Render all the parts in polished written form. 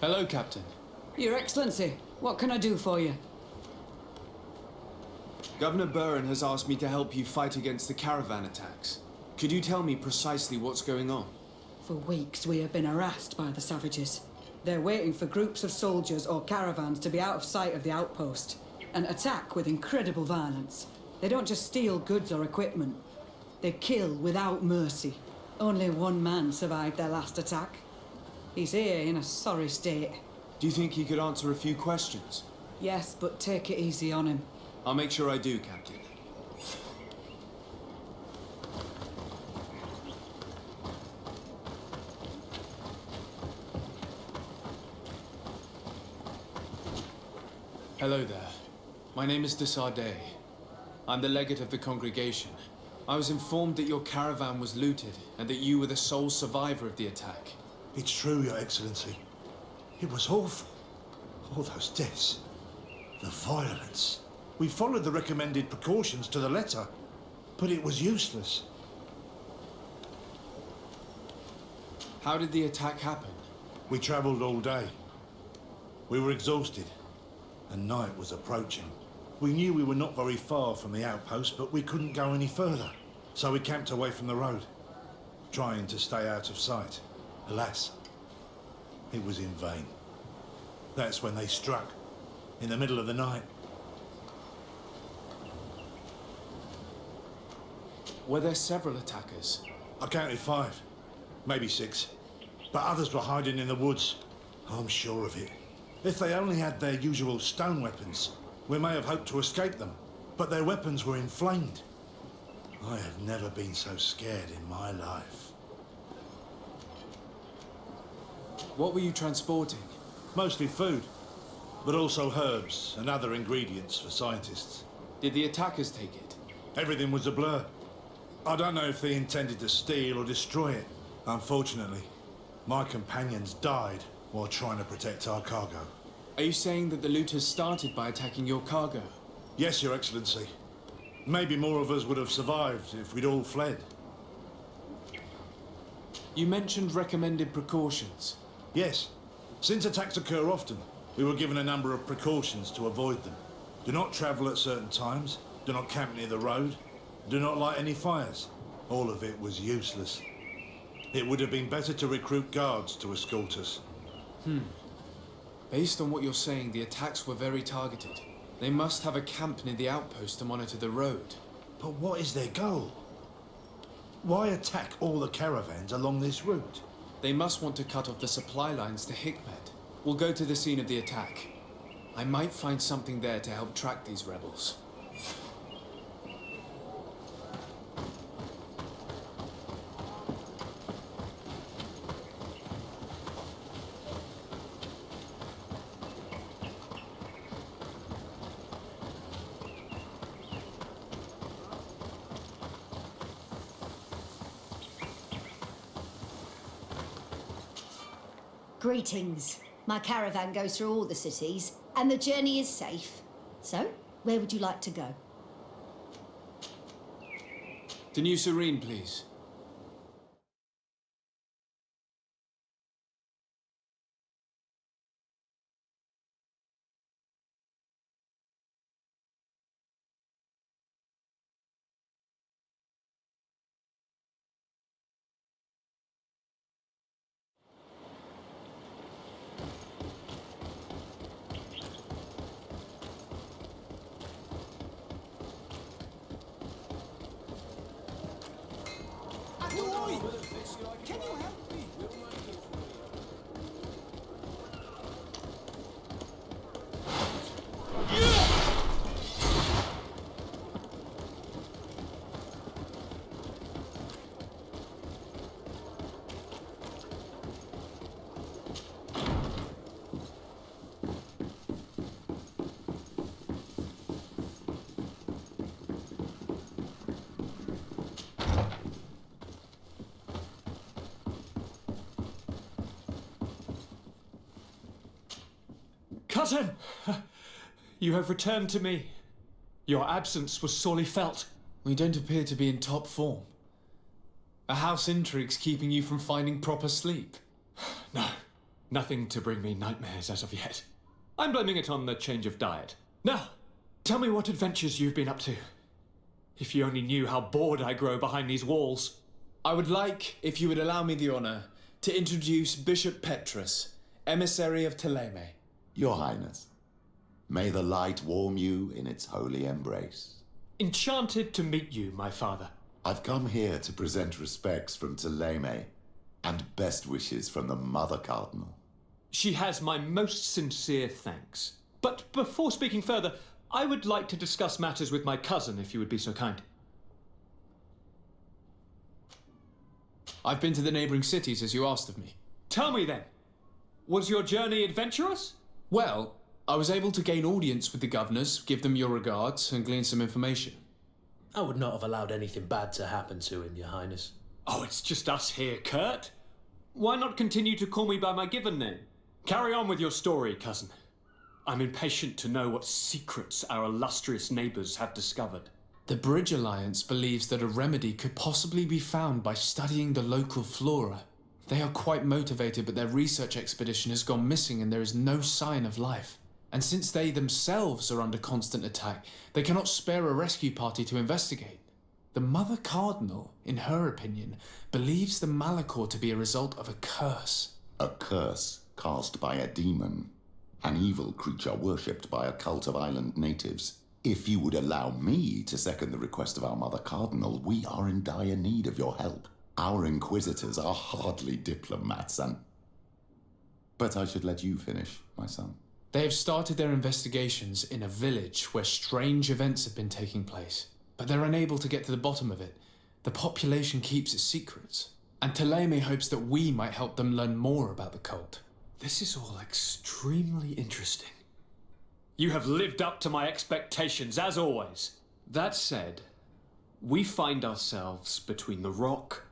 Hello, Captain. Your Excellency, what can I do for you? Governor Buren has asked me to help you fight against the caravan attacks. Could you tell me precisely what's going on? For weeks we have been harassed by the savages. They're waiting for groups of soldiers or caravans to be out of sight of the outpost and attack with incredible violence. They don't just steal goods or equipment. They kill without mercy. Only one man survived their last attack. He's here in a sorry state. Do you think he could answer a few questions? Yes, but take it easy on him. I'll make sure I do, Captain. Hello there. My name is Desardet. I'm the legate of the congregation. I was informed that your caravan was looted and that you were the sole survivor of the attack. It's true, Your Excellency. It was awful. All those deaths. The violence. We followed the recommended precautions to the letter, but it was useless. How did the attack happen? We travelled all day. We were exhausted, and night was approaching. We knew we were not very far from the outpost, but we couldn't go any further. So we camped away from the road, trying to stay out of sight. Alas, it was in vain. That's when they struck, in the middle of the night. Were there several attackers? I counted 5, maybe 6. But others were hiding in the woods. I'm sure of it. If they only had their usual stone weapons, we may have hoped to escape them. But their weapons were inflamed. I have never been so scared in my life. What were you transporting? Mostly food, but also herbs and other ingredients for scientists. Did the attackers take it? Everything was a blur. I don't know if they intended to steal or destroy it. Unfortunately, my companions died while trying to protect our cargo. Are you saying that the looters started by attacking your cargo? Yes, Your Excellency. Maybe more of us would have survived if we'd all fled. You mentioned recommended precautions. Yes. Since attacks occur often, we were given a number of precautions to avoid them. Do not travel at certain times. Do not camp near the road. Do not light any fires. All of it was useless. It would have been better to recruit guards to escort us. Based on what you're saying, the attacks were very targeted. They must have a camp near the outpost to monitor the road. But what is their goal? Why attack all the caravans along this route? They must want to cut off the supply lines to Hikmet. We'll go to the scene of the attack. I might find something there to help track these rebels. Greetings. My caravan goes through all the cities, and the journey is safe. So, where would you like to go? To New Serene, please. Can you help me? Cousin! You have returned to me. Your absence was sorely felt. We don't appear to be in top form. A house intrigue's keeping you from finding proper sleep. No, Nothing to bring me nightmares as of yet. I'm blaming it on the change of diet. Now, tell me what adventures you've been up to. If you only knew how bored I grow behind these walls. I would like, if you would allow me the honor, to introduce Bishop Petrus, emissary of Thélème. Your Highness, may the light warm you in its holy embrace. Enchanted to meet you, my father. I've come here to present respects from Thélème and best wishes from the Mother Cardinal. She has my most sincere thanks. But before speaking further, I would like to discuss matters with my cousin, if you would be so kind. I've been to the neighboring cities as you asked of me. Tell me then, was your journey adventurous? Well, I was able to gain audience with the governors, give them your regards, and glean some information. I would not have allowed anything bad to happen to him, Your Highness. Oh, it's just us here, Kurt. Why not continue to call me by my given name? Carry on with your story, cousin. I'm impatient to know what secrets our illustrious neighbors have discovered. The Bridge Alliance believes that a remedy could possibly be found by studying the local flora. They are quite motivated, but their research expedition has gone missing and there is no sign of life. And since they themselves are under constant attack, they cannot spare a rescue party to investigate. The Mother Cardinal, in her opinion, believes the Malachor to be a result of a curse. A curse cast by a demon, an evil creature worshipped by a cult of island natives. If you would allow me to second the request of our Mother Cardinal, we are in dire need of your help. Our inquisitors are hardly diplomats, but I should let you finish, my son. They have started their investigations in a village where strange events have been taking place, but they're unable to get to the bottom of it. The population keeps its secrets, and Thélème hopes that we might help them learn more about the cult. This is all extremely interesting. You have lived up to my expectations, as always. That said, we find ourselves between the rock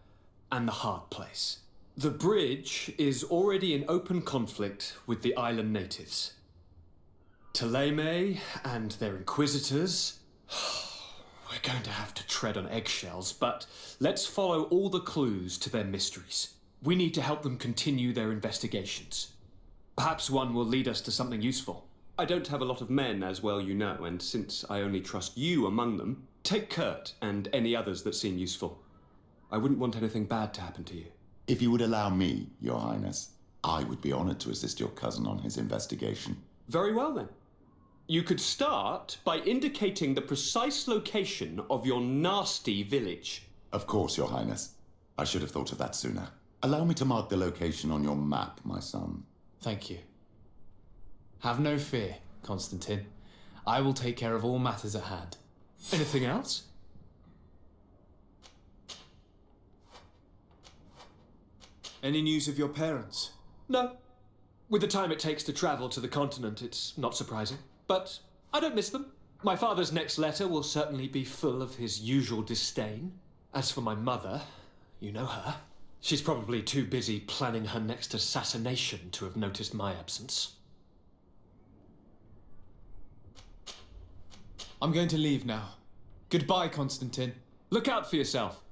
and the hard place. The bridge is already in open conflict with the island natives. Thélème and their inquisitors. We're going to have to tread on eggshells, but let's follow all the clues to their mysteries. We need to help them continue their investigations. Perhaps one will lead us to something useful. I don't have a lot of men, as well you know, and since I only trust you among them, take Kurt and any others that seem useful. I wouldn't want anything bad to happen to you. If you would allow me, Your Highness, I would be honored to assist your cousin on his investigation. Very well, then. You could start by indicating the precise location of your nasty village. Of course, Your Highness. I should have thought of that sooner. Allow me to mark the location on your map, my son. Thank you. Have no fear, Constantine. I will take care of all matters at hand. Anything else? Any news of your parents? No. With the time it takes to travel to the continent, it's not surprising. But I don't miss them. My father's next letter will certainly be full of his usual disdain. As for my mother, you know her. She's probably too busy planning her next assassination to have noticed my absence. I'm going to leave now. Goodbye, Constantine. Look out for yourself.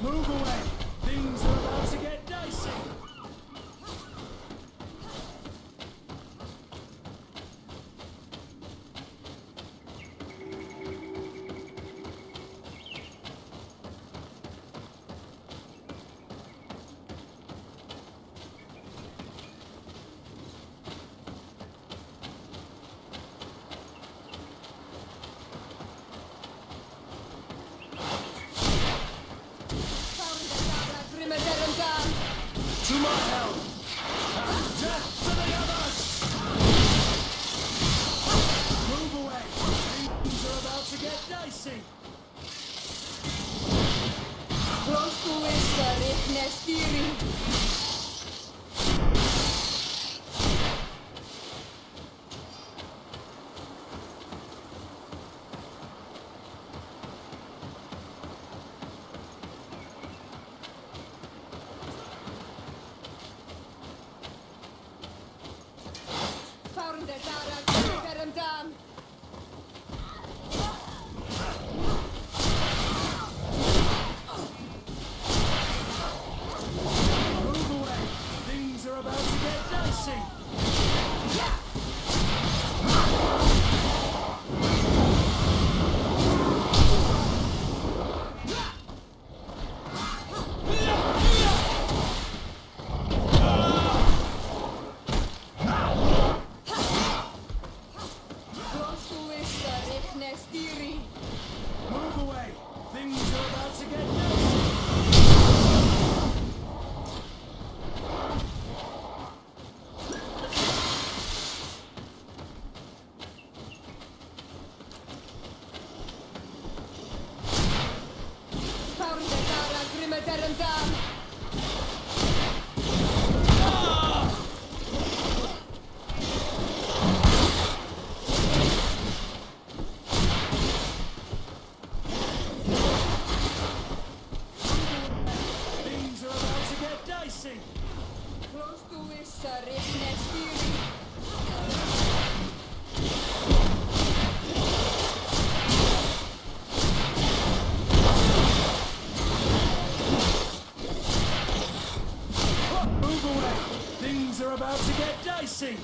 Move away! Things are about to get dicey! To my help! And death to the others! Move away! Things are about to get dicey! Move away! Things are about to get dicey! Move away! Things are about to get dicey! Things are about to get dicey! Move away! Things are about to get dicey!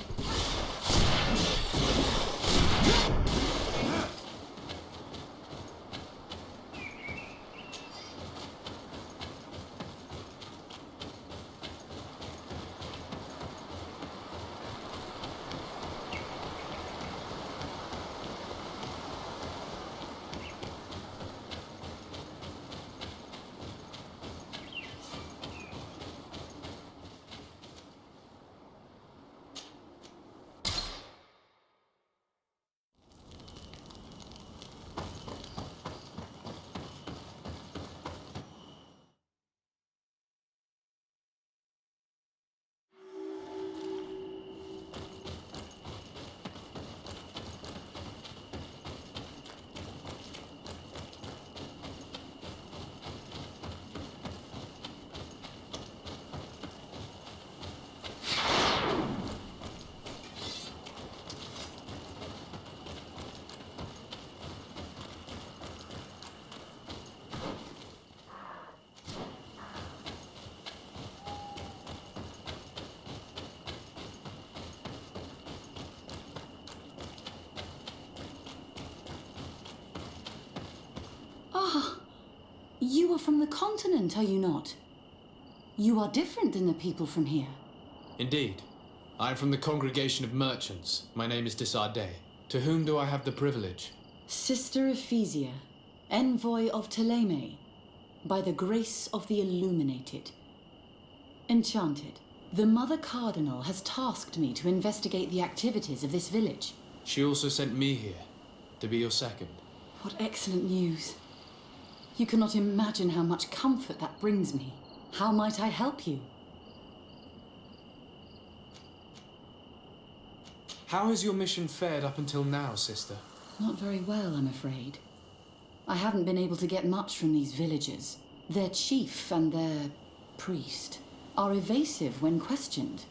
You are from the continent, are you not? You are different than the people from here. Indeed. I am from the congregation of merchants. My name is Disarday. To whom do I have the privilege? Sister Ephesia, envoy of Ptolemy, by the grace of the illuminated. Enchanted, the Mother Cardinal has tasked me to investigate the activities of this village. She also sent me here, to be your second. What excellent news. You cannot imagine how much comfort that brings me. How might I help you? How has your mission fared up until now, sister? Not very well, I'm afraid. I haven't been able to get much from these villagers. Their chief and their priest are evasive when questioned.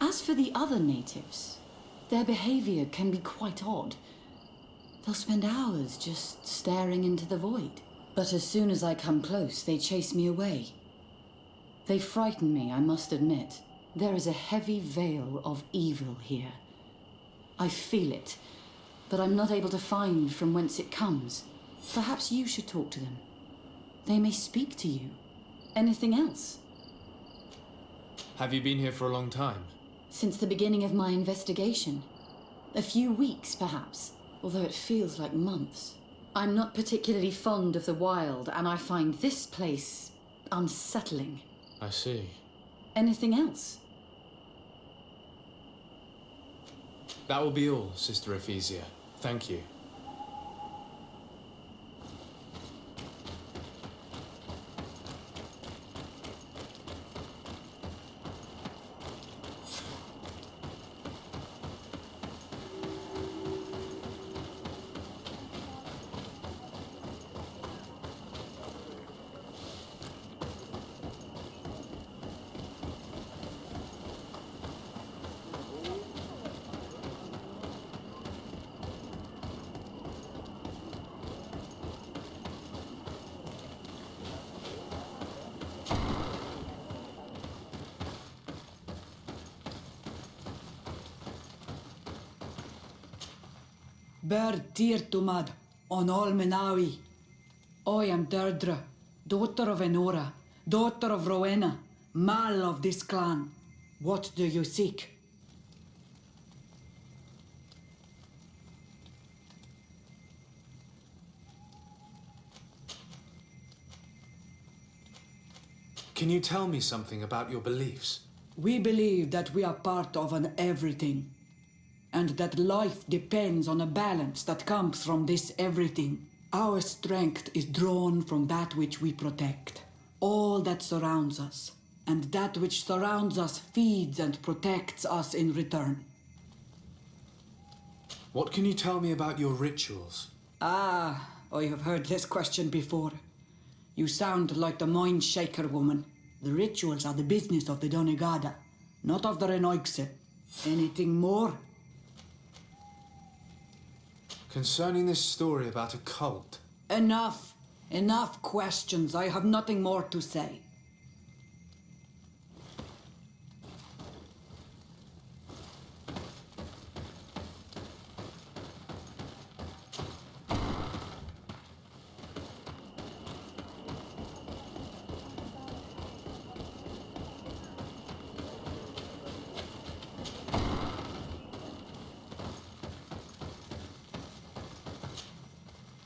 As for the other natives, their behavior can be quite odd. They'll spend hours just staring into the void. But as soon as I come close, they chase me away. They frighten me, I must admit. There is a heavy veil of evil here. I feel it, but I'm not able to find from whence it comes. Perhaps you should talk to them. They may speak to you. Anything else? Have you been here for a long time? Since the beginning of my investigation. A few weeks, perhaps, although it feels like months. I'm not particularly fond of the wild, and I find this place unsettling. I see. Anything else? That will be all, Sister Ephesia. Thank you. Ber Tirtumad on Olmenawi. I am Deirdre, daughter of Enora, daughter of Rowena, Mal of this clan. What do you seek? Can you tell me something about your beliefs? We believe that we are part of an everything, and that life depends on a balance that comes from this everything. Our strength is drawn from that which we protect, all that surrounds us, and that which surrounds us feeds and protects us in return. What can you tell me about your rituals? Ah, I have heard this question before. You sound like the Mind Shaker woman. The rituals are the business of the Donegada, not of the Renoigse. Anything more? Concerning this story about a cult. Enough! Enough questions. I have nothing more to say.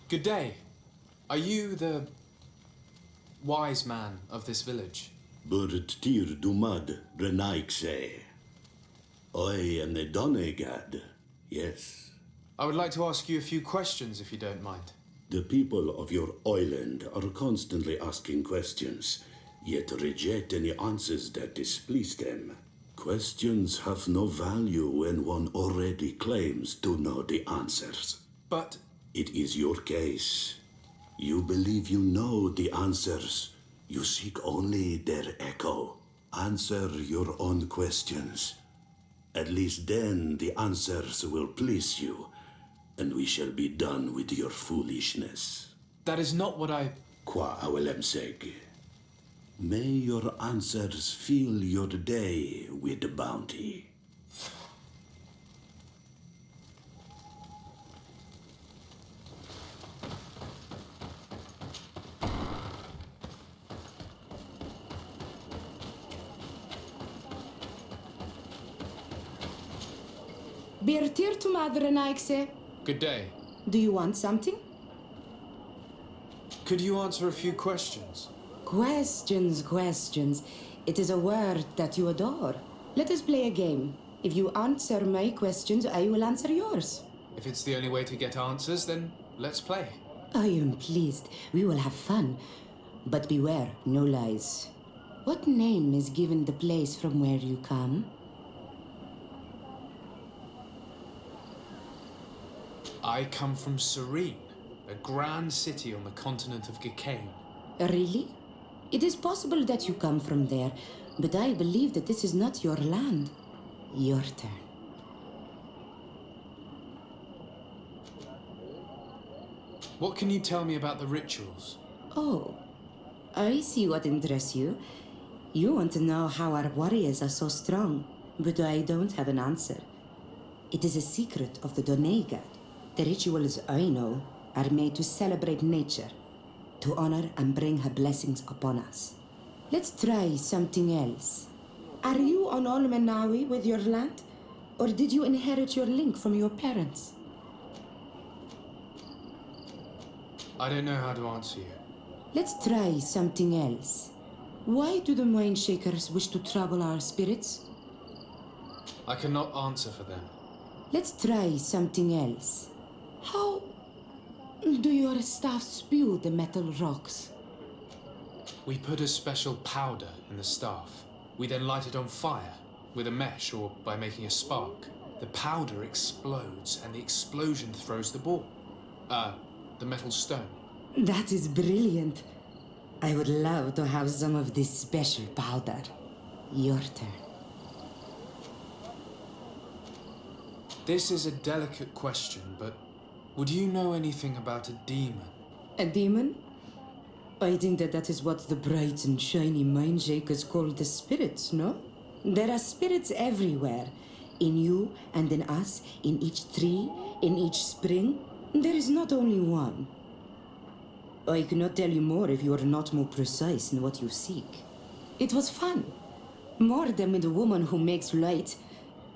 Good day. Are you the wise man of this village? Tir Dumad Renaikse. I am the Donegad, yes. I would like to ask you a few questions, if you don't mind. The people of your island are constantly asking questions, yet reject any answers that displease them. Questions have no value when one already claims to know the answers. But it is your case. You believe you know the answers. You seek only their echo. Answer your own questions. At least then the answers will please you, and we shall be done with your foolishness. that is not what I... Qua awelemseg. May your answers fill your day with bounty. Birtir to Madre Naikse. Good day. Do you want something? Could you answer a few questions? Questions. It is a word that you adore. Let us play a game. If you answer my questions, I will answer yours. If it's the only way to get answers, then let's play. I am pleased. We will have fun. But beware, no lies. What name is given the place from where you come? I come from Serene, a grand city on the continent of Igame. Really? It is possible that you come from there, but I believe that this is not your land. Your turn. What can you tell me about the rituals? Oh, I see what interests you. You want to know how our warriors are so strong, but I don't have an answer. It is a secret of the DEMONIACAL. The rituals I know are made to celebrate nature, to honor and bring her blessings upon us. Let's try something else. Are you on Olmenawi with your land? Or did you inherit your link from your parents? I don't know how to answer you. Let's try something else. Why do the mind shakers wish to trouble our spirits? I cannot answer for them. Let's try something else. How do your staff spew the metal rocks? We put a special powder in the staff. We then light it on fire with a mesh or by making a spark. The powder explodes and the explosion throws the ball. The metal stone. That is brilliant. I would love to have some of this special powder. Your turn. This is a delicate question, but would you know anything about a demon? A demon? I think that is what the bright and shiny mind shakers call the spirits, no? There are spirits everywhere. In you and in us, in each tree, in each spring. There is not only one. I cannot tell you more if you are not more precise in what you seek. It was fun. More than with the woman who makes light.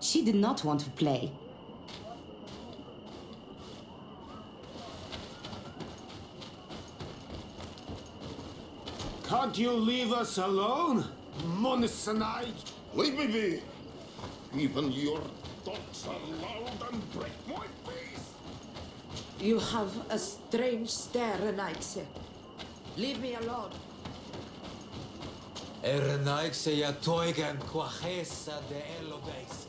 She did not want to play. Can't you leave us alone, Monissanai? Leave me be! Even your thoughts are loud and break my peace! You have a strange stare, Renaikse. Leave me alone. Renaikse ya toigan quajesa de elobeis.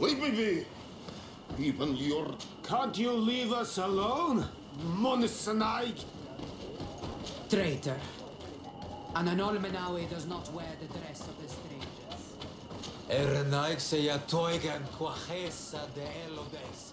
Leave me be! Even your... Can't you leave us alone, Monissanai? Traitor. An Olmenawi does not wear the dress of the strangers. Renaikse ya toigan quajesa de elobeis.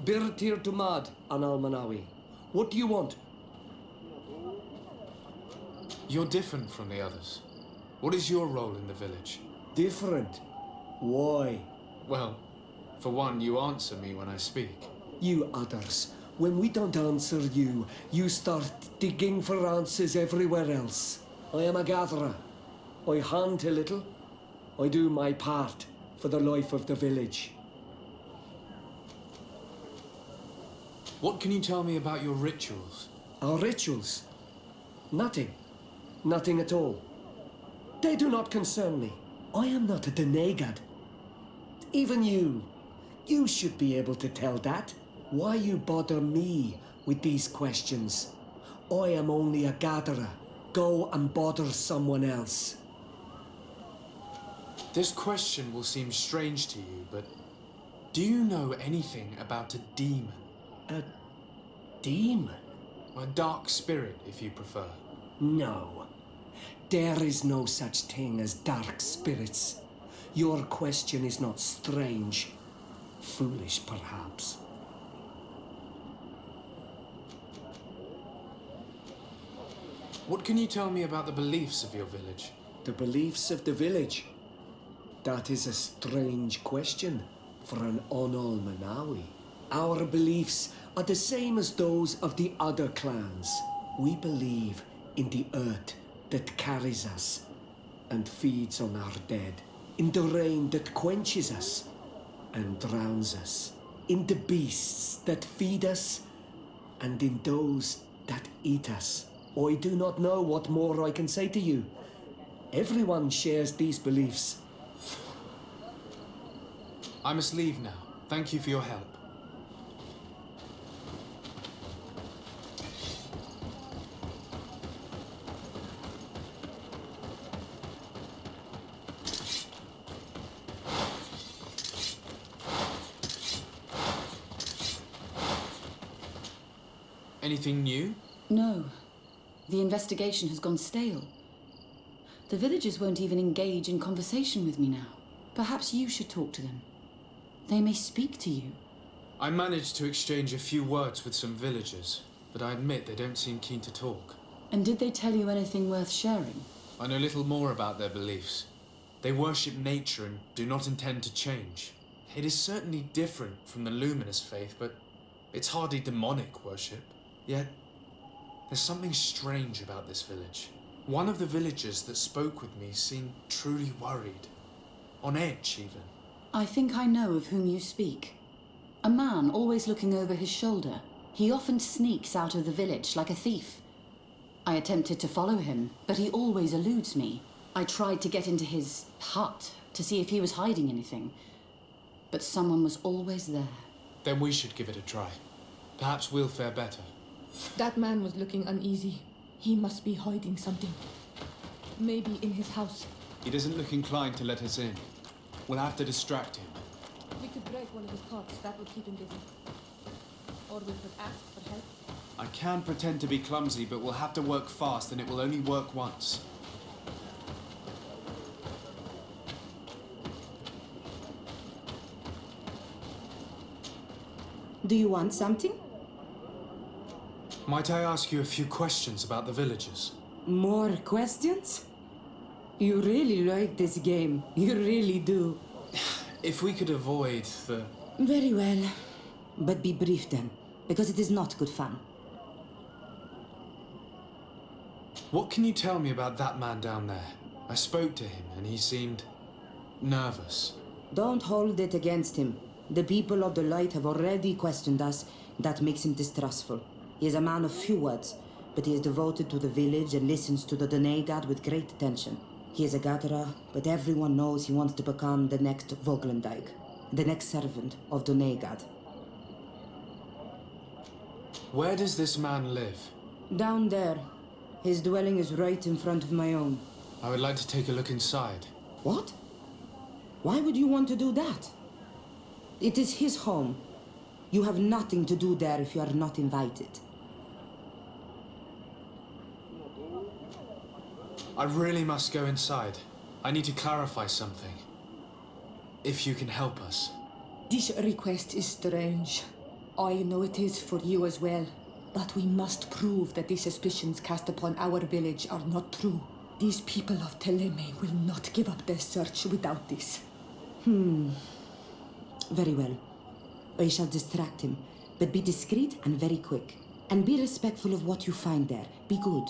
Birtir to Mad, an Almanawi. What do you want? You're different from the others. What is your role in the village? Different? Why? Well, for one, you answer me when I speak. You others, when we don't answer you, you start digging for answers everywhere else. I am a gatherer. I hunt a little. I do my part for the life of the village. What can you tell me about your rituals? Our rituals? Nothing. Nothing at all. They do not concern me. I am not a DEMONIACAL. Even you. You should be able to tell that. Why you bother me with these questions? I am only a gatherer. Go and bother someone else. This question will seem strange to you, but do you know anything about a demon? A demon? A dark spirit, if you prefer. No. There is no such thing as dark spirits. Your question is not strange. Foolish, perhaps. What can you tell me about the beliefs of your village? The beliefs of the village? That is a strange question for an Onolmanawi. Our beliefs are the same as those of the other clans. We believe in the earth, that carries us and feeds on our dead, in the rain that quenches us and drowns us, in the beasts that feed us and in those that eat us. I do not know what more I can say to you. Everyone shares these beliefs. I must leave now. Thank you for your help. Anything new? No. The investigation has gone stale. The villagers won't even engage in conversation with me now. Perhaps you should talk to them. They may speak to you. I managed to exchange a few words with some villagers, but I admit they don't seem keen to talk. And did they tell you anything worth sharing? I know little more about their beliefs. They worship nature and do not intend to change. It is certainly different from the luminous faith, but it's hardly demonic worship. Yet, there's something strange about this village. One of the villagers that spoke with me seemed truly worried. On edge, even. I think I know of whom you speak. A man always looking over his shoulder. He often sneaks out of the village like a thief. I attempted to follow him, but he always eludes me. I tried to get into his hut to see if he was hiding anything, but someone was always there. Then we should give it a try. Perhaps we'll fare better. That man was looking uneasy. He must be hiding something. Maybe in his house. He doesn't look inclined to let us in. We'll have to distract him. We could break one of his pots. That would keep him busy. Or we could ask for help. I can pretend to be clumsy, but we'll have to work fast, and it will only work once. Do you want something? Might I ask you a few questions about the villagers? More questions? You really like this game. You really do. If we could avoid the... Very well. But be brief then, because it is not good fun. What can you tell me about that man down there? I spoke to him and he seemed nervous. Don't hold it against him. The people of the light have already questioned us. That makes him distrustful. He is a man of few words, but he is devoted to the village and listens to the Donegad with great attention. He is a gatherer, but everyone knows he wants to become the next Voglendijk, the next servant of Donegad. Where does this man live? Down there. His dwelling is right in front of my own. I would like to take a look inside. What? Why would you want to do that? It is his home. You have nothing to do there if you are not invited. I really must go inside. I need to clarify something. If you can help us. This request is strange. I know it is for you as well. But we must prove that the suspicions cast upon our village are not true. These people of Teleme will not give up their search without this. Very well. I shall distract him, but be discreet and very quick. And be respectful of what you find there. Be good.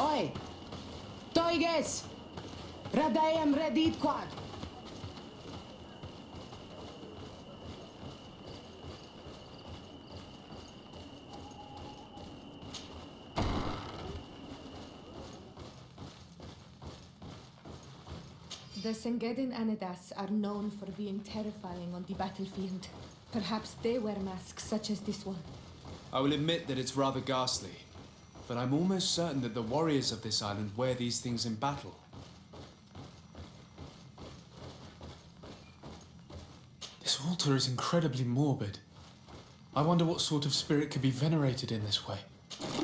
Oi! Toiges! Radayam Redit Quad! The Sengedin Anadas are known for being terrifying on the battlefield. Perhaps they wear masks such as this one. I will admit that it's rather ghastly, but I'm almost certain that the warriors of this island wear these things in battle. This altar is incredibly morbid. I wonder what sort of spirit could be venerated in this way.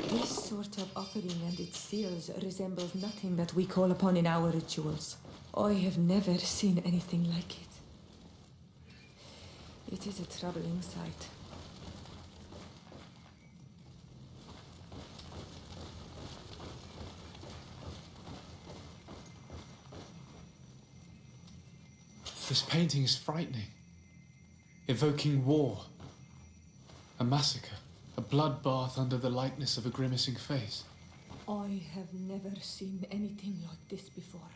This sort of offering and its seals resembles nothing that we call upon in our rituals. I have never seen anything like it. It is a troubling sight. This painting is frightening. Evoking war. A massacre. A bloodbath under the likeness of a grimacing face. I have never seen anything like this before.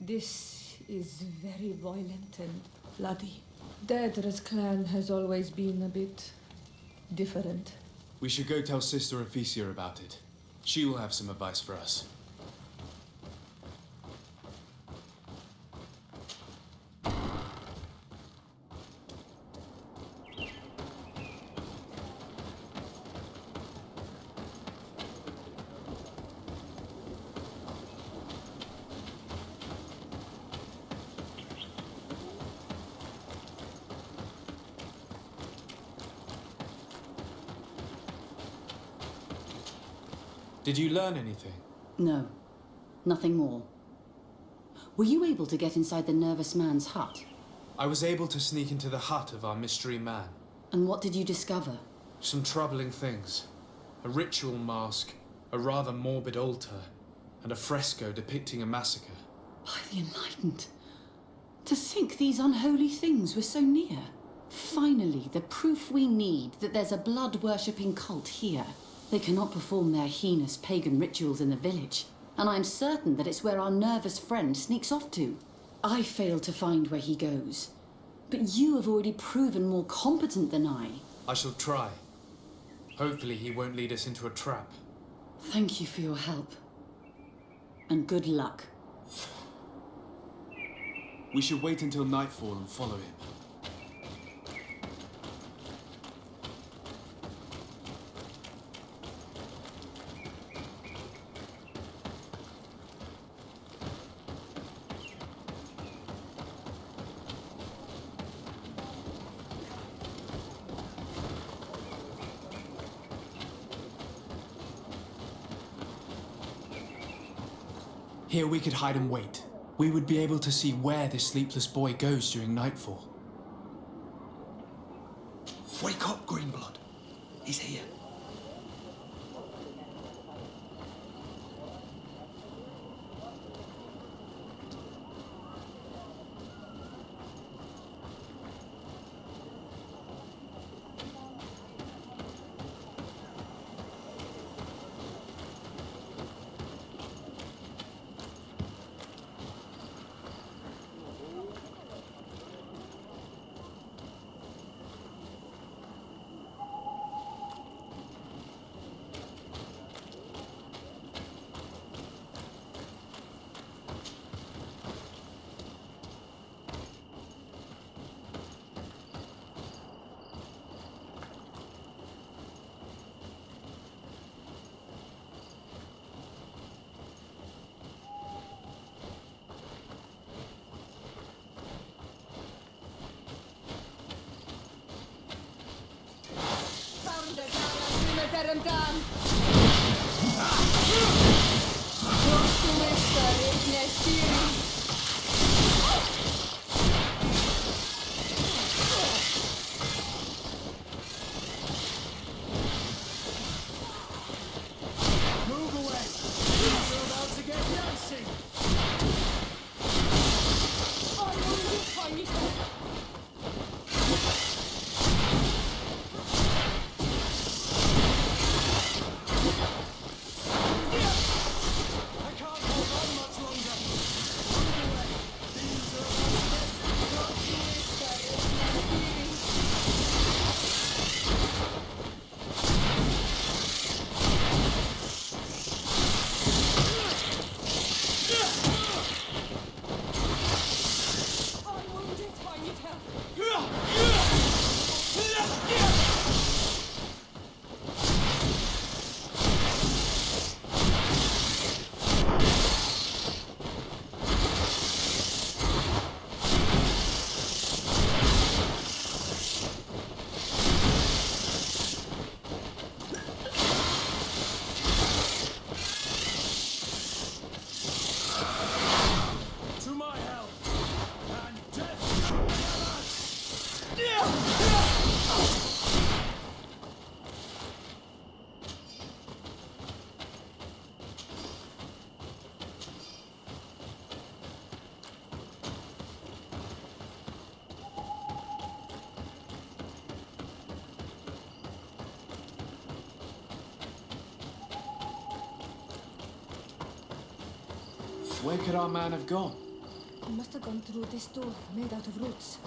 This is very violent and bloody. Daedra's clan has always been a bit different. We should go tell Sister Ephesia about it. She will have some advice for us. Did you learn anything? No, nothing more. Were you able to get inside the nervous man's hut? I was able to sneak into the hut of our mystery man. And what did you discover? Some troubling things. A ritual mask, a rather morbid altar, and a fresco depicting a massacre. By the Enlightened. To think these unholy things were so near. Finally, the proof we need that there's a blood-worshipping cult here. They cannot perform their heinous pagan rituals in the village, and I'm certain that it's where our nervous friend sneaks off to. I failed to find where he goes, but you have already proven more competent than I. I shall try. Hopefully he won't lead us into a trap. Thank you for your help. And good luck. We should wait until nightfall and follow him. Here we could hide and wait. We would be able to see where this sleepless boy goes during nightfall. Wake up, Greenblood. He's here. Where could our man have gone? He must have gone through this door, made out of roots.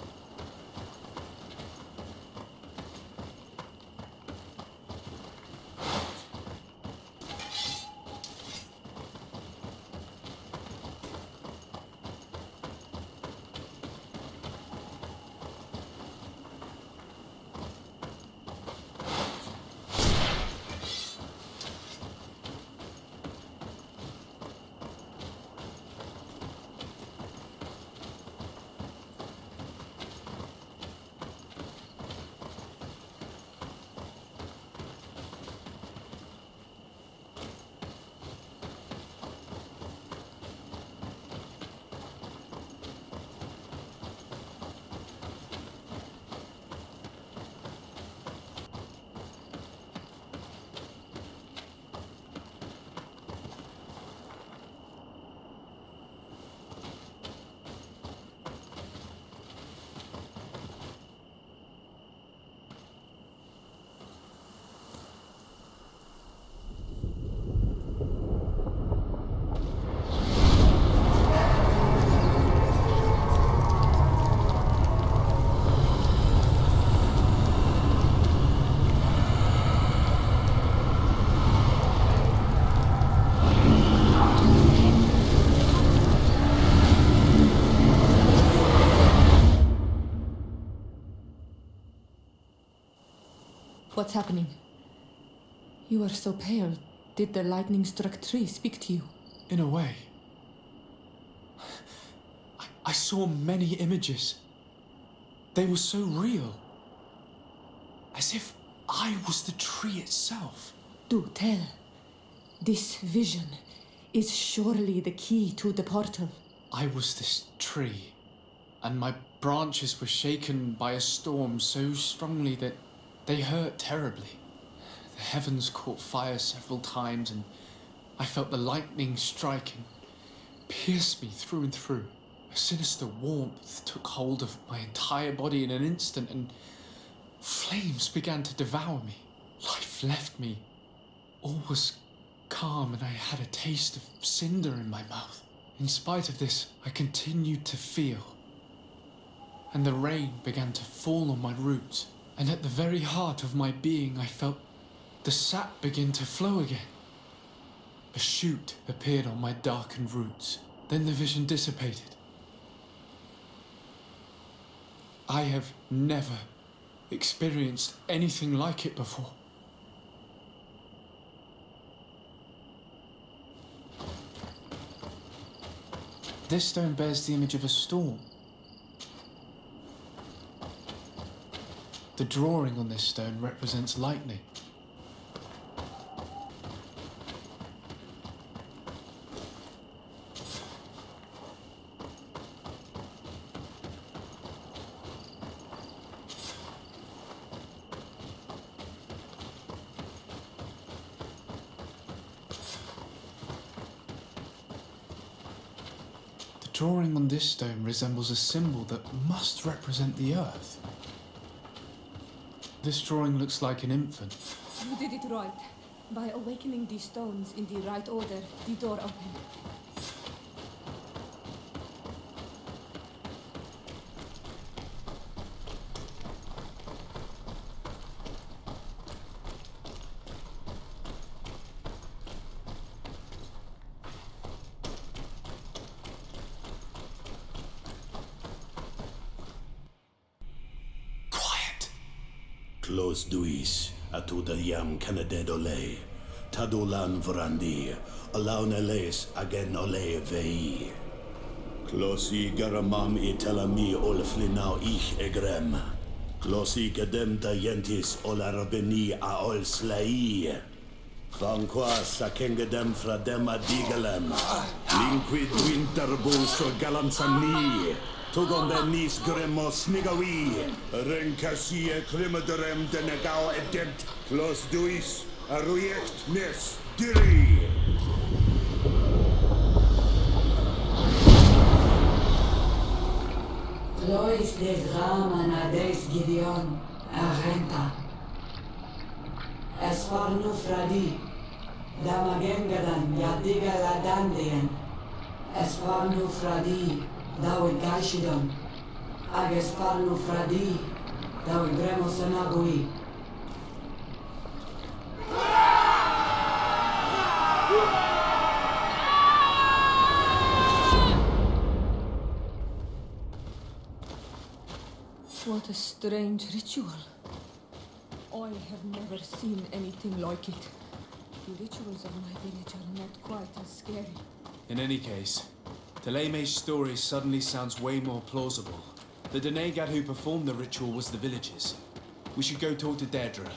What's happening? You are so pale. Did the lightning-struck tree speak to you? In a way. I saw many images. They were so real. As if I was the tree itself. Do tell. This vision is surely the key to the portal. I was this tree, and my branches were shaken by a storm so strongly that they hurt terribly. The heavens caught fire several times, and I felt the lightning strike and pierce me through and through. A sinister warmth took hold of my entire body in an instant, and flames began to devour me. Life left me. All was calm, and I had a taste of cinder in my mouth. In spite of this, I continued to feel. And the rain began to fall on my roots. And at the very heart of my being, I felt the sap begin to flow again. A shoot appeared on my darkened roots. Then the vision dissipated. I have never experienced anything like it before. This stone bears the image of a storm. The drawing on this stone represents lightning. The drawing on this stone resembles a symbol that must represent the earth. This drawing looks like an infant. You did it right. By awakening these stones in the right order, the door opened. Close duis, atuda yam canadedole, tadulan vrandi, alaun eles agen ole vei. Closi garamam itelami olflinau ich egrem. Closi gedem dayentis olarabeni a ol slai. Fanqua sakengedem fradem adigalem. Linquid winterbul so galansani. Tugon den nis gremo snigawi. Renkasie klimaderem denegao edept. Close duis, arruiect nes diri. Lois des Raman des Gideon, Arenta. Esfarnu Fradi, Damagengadan, Yadiga Ladandien, Esparnu fradi, dau in gaishidon. Ag esparnu fradi, dau in gremos anagui. What a strange ritual. I have never seen anything like it. The rituals of my village are not quite as scary. In any case, Theleme's story suddenly sounds way more plausible. The Denegad who performed the ritual was the villagers. We should go talk to Deirdre.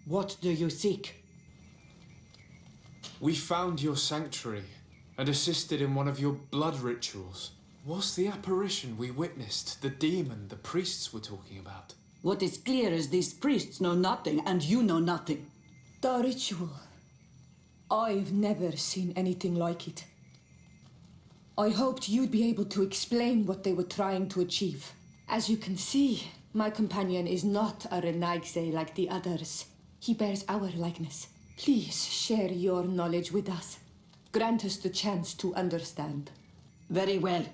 What do you seek? We found your sanctuary and assisted in one of your blood rituals. Was the apparition we witnessed the demon the priests were talking about? What is clear is these priests know nothing, and you know nothing. The ritual. I've never seen anything like it. I hoped you'd be able to explain what they were trying to achieve. As you can see, my companion is not a Renaigse like the others. He bears our likeness. Please share your knowledge with us. Grant us the chance to understand. Very well.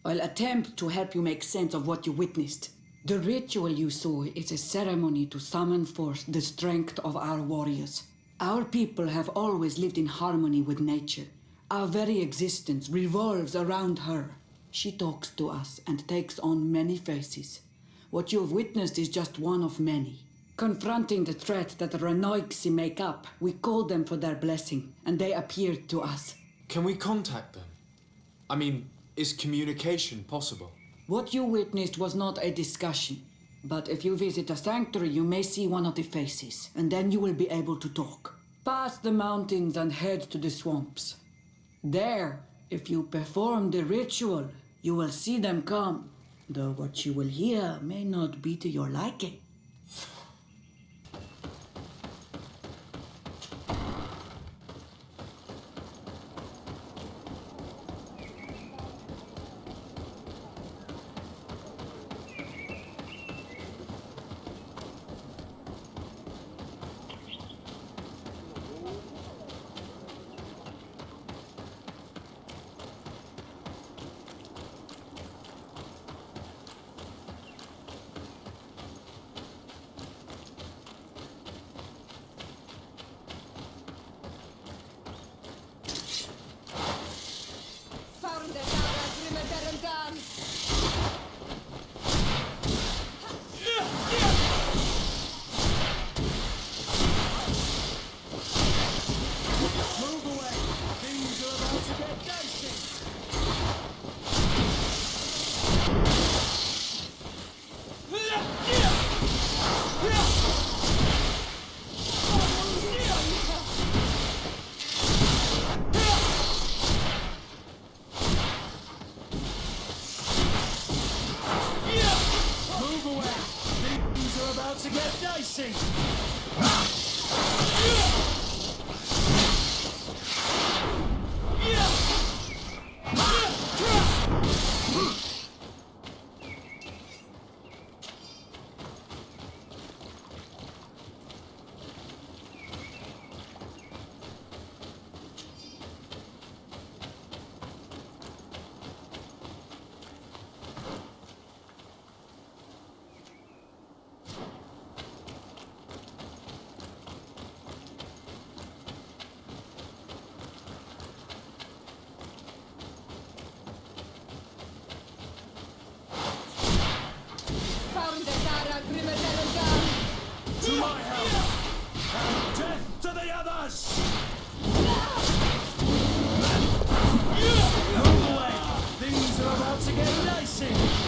I'll attempt to help you make sense of what you witnessed. The ritual you saw is a ceremony to summon forth the strength of our warriors. Our people have always lived in harmony with nature. Our very existence revolves around her. She talks to us and takes on many faces. What you have witnessed is just one of many. Confronting the threat that the Renoixi make up, we called them for their blessing, and they appeared to us. Can we contact them? I mean, is communication possible? What you witnessed was not a discussion. But if you visit a sanctuary, you may see one of the faces, and then you will be able to talk. Pass the mountains and head to the swamps. There, if you perform the ritual, you will see them come. Though what you will hear may not be to your liking. To my help! And death to the others! Move away! Things are about to get dicey!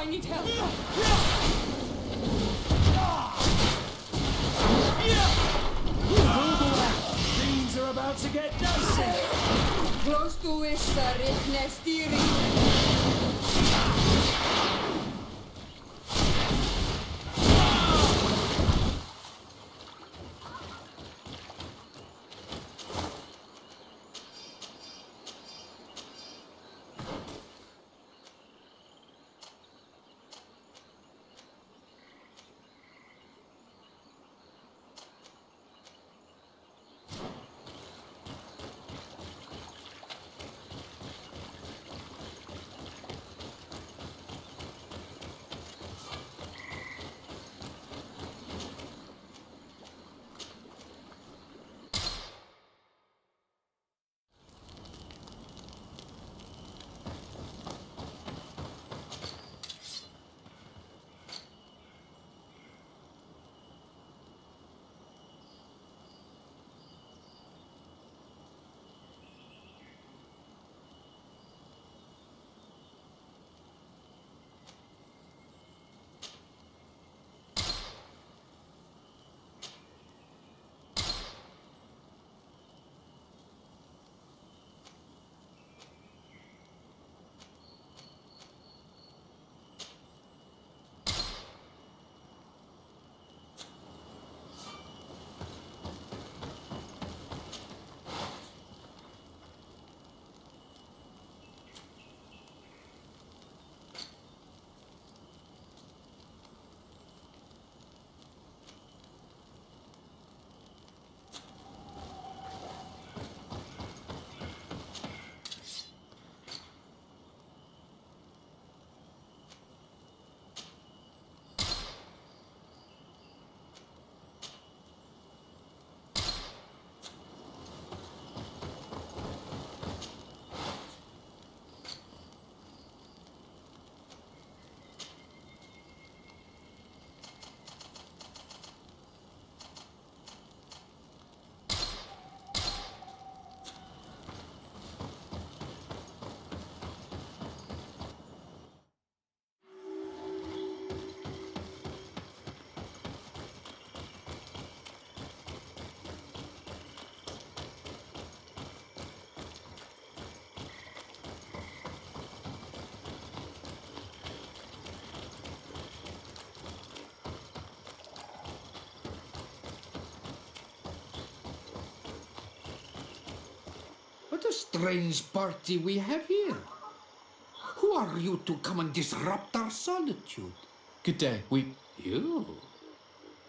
I need help. Things are about to get dicey. Close to Issa, Riknestiri. What a strange party we have here. Who are you to come and disrupt our solitude? Good day.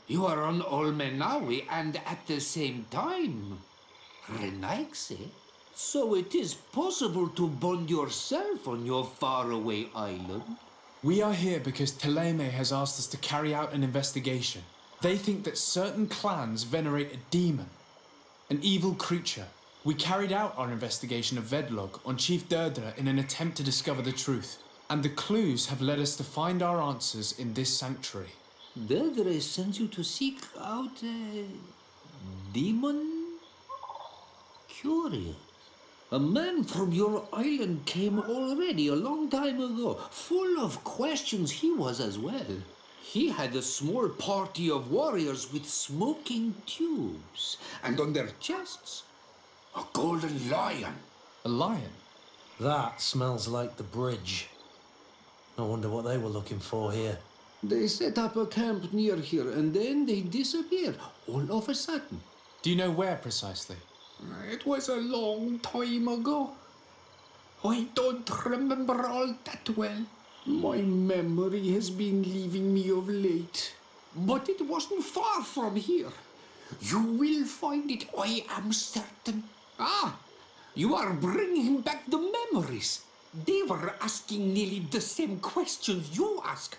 You are on Olmenawi and at the same time Renaigse. So it is possible to bond yourself on your faraway island? We are here because Theleme has asked us to carry out an investigation. They think that certain clans venerate a demon, an evil creature. We carried out our investigation of Vedlog on Chief Derdra in an attempt to discover the truth, and the clues have led us to find our answers in this sanctuary. Derdra sends you to seek out a demon? Curious. A man from your island came already a long time ago. Full of questions he was as well. He had a small party of warriors with smoking tubes, and on their chests, a golden lion. A lion? That smells like the bridge. I wonder what they were looking for here. They set up a camp near here, and then they disappeared, all of a sudden. Do you know where precisely? It was a long time ago. I don't remember all that well. My memory has been leaving me of late. But it wasn't far from here. You will find it, I am certain. Ah, you are bringing back the memories. They were asking nearly the same questions you ask.